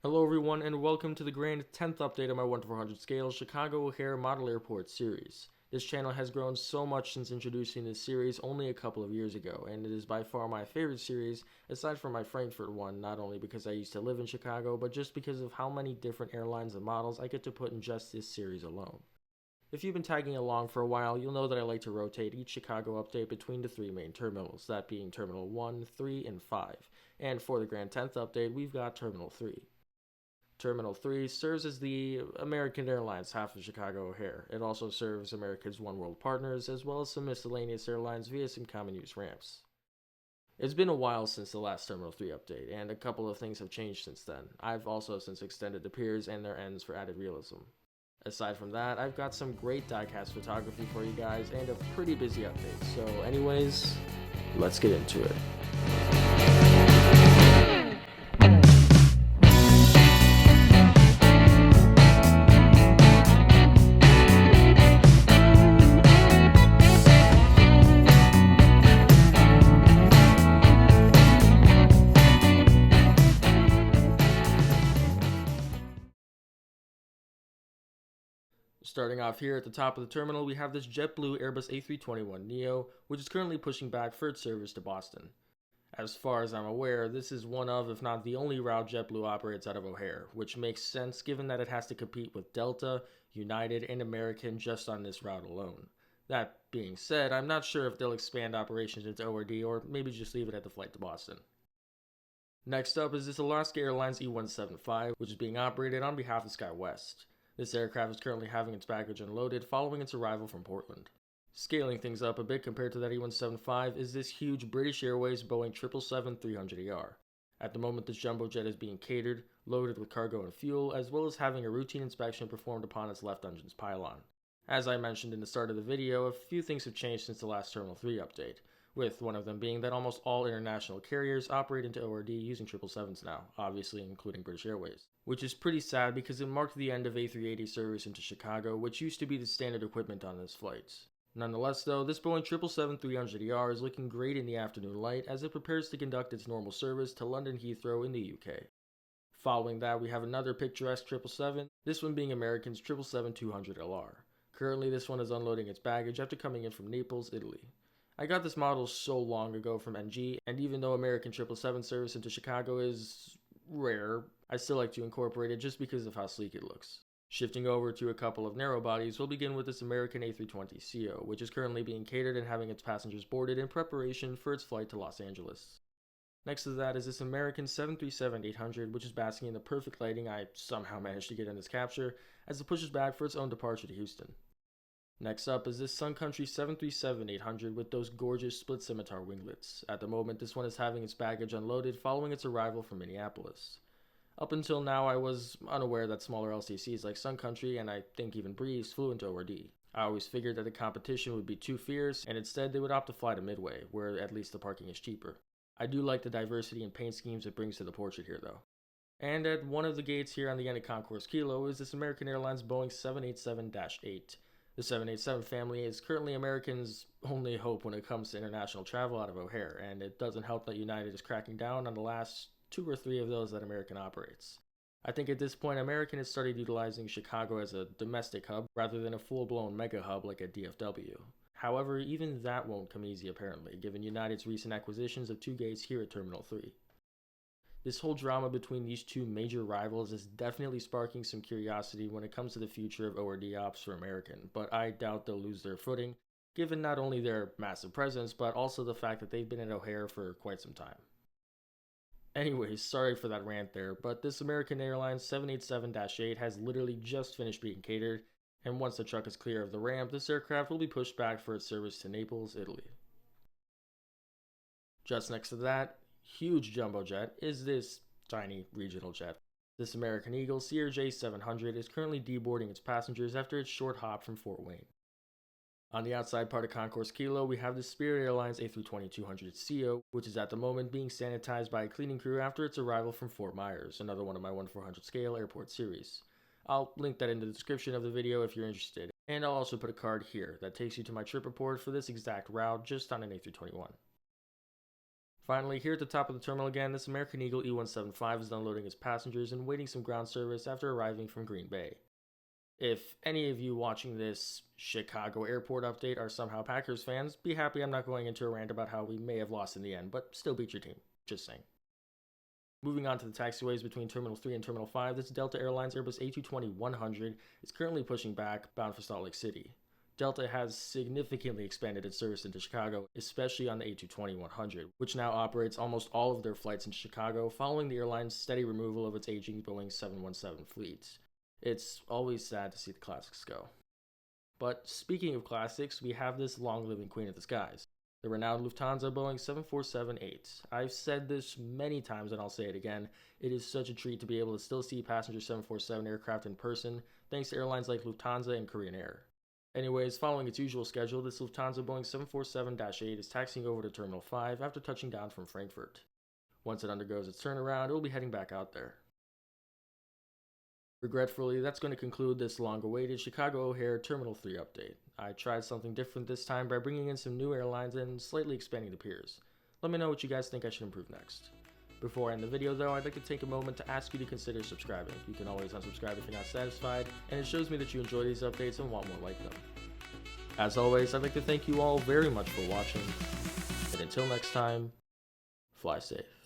Hello everyone and welcome to the grand 10th update of my 1 to 400 scale Chicago O'Hare Model Airport series. This channel has grown so much since introducing this series only a couple of years ago, and it is by far my favorite series, aside from my Frankfurt one, not only because I used to live in Chicago, but just because of how many different airlines and models I get to put in just this series alone. If you've been tagging along for a while, you'll know that I like to rotate each Chicago update between the three main terminals, that being Terminal 1, 3, and 5, and for the grand 10th update, we've got Terminal 3. Terminal 3 serves as the American Airlines half of Chicago O'Hare. It also serves America's OneWorld partners, as well as some miscellaneous airlines via some common use ramps. It's been a while since the last Terminal 3 update, and a couple of things have changed since then. I've also since extended the piers and their ends for added realism. Aside from that, I've got some great diecast photography for you guys, and a pretty busy update. So anyways, let's get into it. Starting off here at the top of the terminal, we have this JetBlue Airbus A321neo, which is currently pushing back for its service to Boston. As far as I'm aware, this is one of, if not the only route JetBlue operates out of O'Hare, which makes sense given that it has to compete with Delta, United, and American just on this route alone. That being said, I'm not sure if they'll expand operations into ORD or maybe just leave it at the flight to Boston. Next up is this Alaska Airlines E175, which is being operated on behalf of SkyWest. This aircraft is currently having its baggage unloaded following its arrival from Portland. Scaling things up a bit compared to that E175 is this huge British Airways Boeing 777-300ER. At the moment, this jumbo jet is being catered, loaded with cargo and fuel, as well as having a routine inspection performed upon its left engine's pylon. As I mentioned in the start of the video, a few things have changed since the last Terminal 3 update, with one of them being that almost all international carriers operate into ORD using 777s now, obviously including British Airways. Which is pretty sad because it marked the end of A380 service into Chicago, which used to be the standard equipment on this flight. Nonetheless though, this Boeing 777-300ER is looking great in the afternoon light as it prepares to conduct its normal service to London Heathrow in the UK. Following that, we have another picturesque 777, this one being American's 777-200LR. Currently this one is unloading its baggage after coming in from Naples, Italy. I got this model so long ago from NG, and even though American 777 service into Chicago is rare, I still like to incorporate it just because of how sleek it looks. Shifting over to a couple of narrow bodies, we'll begin with this American A320ceo, which is currently being catered and having its passengers boarded in preparation for its flight to Los Angeles. Next to that is this American 737-800, which is basking in the perfect lighting I somehow managed to get in this capture, as it pushes back for its own departure to Houston. Next up is this Sun Country 737-800 with those gorgeous split scimitar winglets. At the moment, this one is having its baggage unloaded following its arrival from Minneapolis. Up until now, I was unaware that smaller LCCs like Sun Country and I think even Breeze flew into ORD. I always figured that the competition would be too fierce, and instead they would opt to fly to Midway, where at least the parking is cheaper. I do like the diversity in paint schemes it brings to the portrait here though. And at one of the gates here on the end of Concourse Kilo is this American Airlines Boeing 787-8. The 787 family is currently American's only hope when it comes to international travel out of O'Hare, and it doesn't help that United is cracking down on the last 2 or 3 of those that American operates. I think at this point American has started utilizing Chicago as a domestic hub rather than a full-blown mega hub like at DFW. However, even that won't come easy apparently, given United's recent acquisitions of 2 gates here at Terminal 3. This whole drama between these 2 major rivals is definitely sparking some curiosity when it comes to the future of ORD ops for American, but I doubt they'll lose their footing, given not only their massive presence, but also the fact that they've been at O'Hare for quite some time. Anyways, sorry for that rant there, but this American Airlines 787-8 has literally just finished being catered, and once the truck is clear of the ramp, this aircraft will be pushed back for its service to Naples, Italy. Just next to that, huge jumbo jet is this tiny regional jet. This American Eagle CRJ 700 is currently deboarding its passengers after its short hop from Fort Wayne. On the outside part of Concourse Kilo, we have the Spirit Airlines A320-200ceo, which is at the moment being sanitized by a cleaning crew after its arrival from Fort Myers, another one of my 1 to 400 scale airport series. I'll link that in the description of the video if you're interested, and I'll also put a card here that takes you to my trip report for this exact route just on an A321. Finally, here at the top of the terminal again, this American Eagle E175 is unloading its passengers and waiting some ground service after arriving from Green Bay. If any of you watching this Chicago airport update are somehow Packers fans, be happy I'm not going into a rant about how we may have lost in the end, but still beat your team. Just saying. Moving on to the taxiways between Terminal 3 and Terminal 5, this Delta Airlines Airbus A220-100 is currently pushing back, bound for Salt Lake City. Delta has significantly expanded its service into Chicago, especially on the A220-100, which now operates almost all of their flights in Chicago following the airline's steady removal of its aging Boeing 717 fleet. It's always sad to see the classics go. But speaking of classics, we have this long-living queen of the skies, the renowned Lufthansa Boeing 747-8. I've said this many times and I'll say it again, it is such a treat to be able to still see passenger 747 aircraft in person, thanks to airlines like Lufthansa and Korean Air. Anyways, following its usual schedule, this Lufthansa Boeing 747-8 is taxiing over to Terminal 5 after touching down from Frankfurt. Once it undergoes its turnaround, it will be heading back out there. Regretfully, that's going to conclude this long-awaited Chicago O'Hare Terminal 3 update. I tried something different this time by bringing in some new airlines and slightly expanding the piers. Let me know what you guys think I should improve next. Before I end the video though, I'd like to take a moment to ask you to consider subscribing. You can always unsubscribe if you're not satisfied, and it shows me that you enjoy these updates and want more like them. As always, I'd like to thank you all very much for watching, and until next time, fly safe.